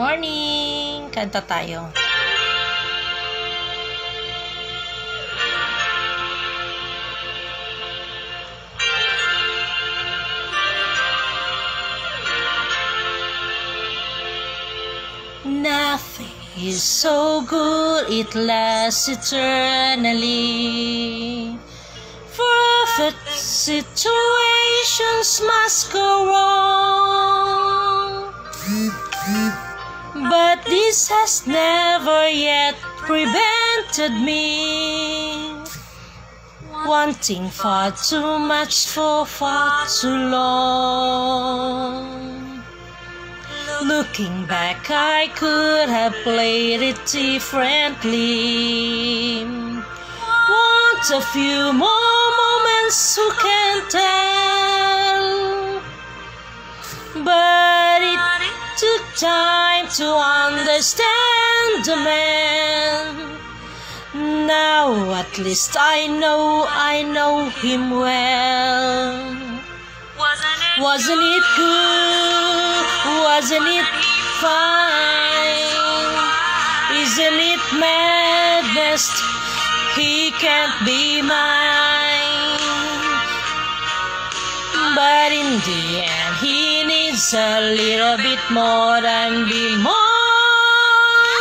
morning! Kanta tayo. Nothing is so good it lasts eternally. Perfect situations must go wrong, but this has never yet prevented me wanting far too much for far too long. Looking back, I could have played it differently. Want a few more moments, who can tell? But it took time to understand the man. Now at least I know him well. Wasn't it good? Wasn't it fine? Isn't it madness? He can't be mine. But in the end, he needs a little bit more than be more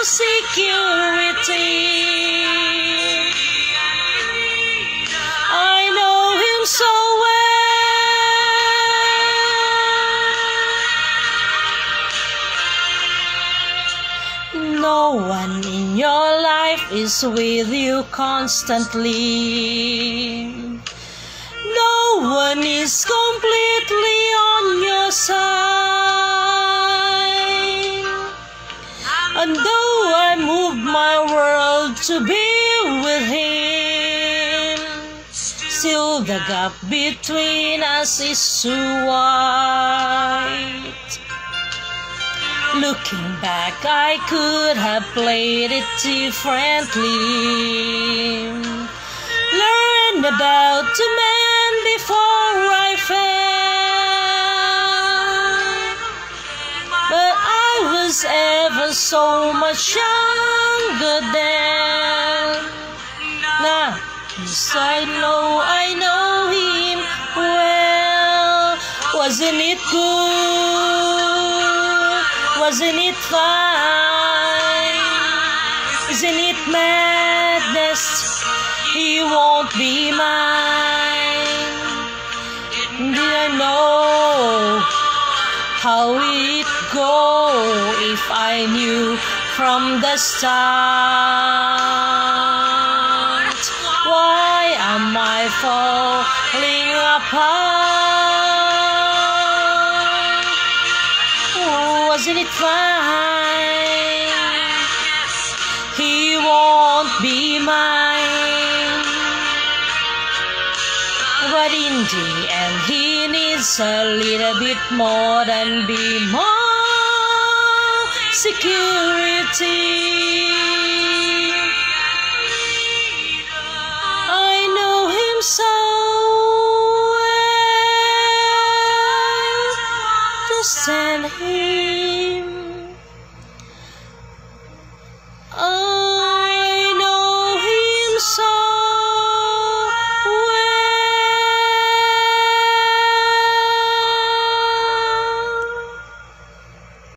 security. I know him so well. No one in your life is with you constantly. No one is completely on your side. And though I moved my world to be with him, still the gap between us is too wide. Looking back, I could have played it differently. Learned about the man before I fell. But I was ever so much younger then. Now, yes, I know him well. Wasn't it good? Wasn't it fine? Isn't it madness? He won't be mine. Did I know how it go if I knew from the start? Why am I falling apart? Wasn't it fine? He won't be mine. But in the end, he needs a little bit more than be more security.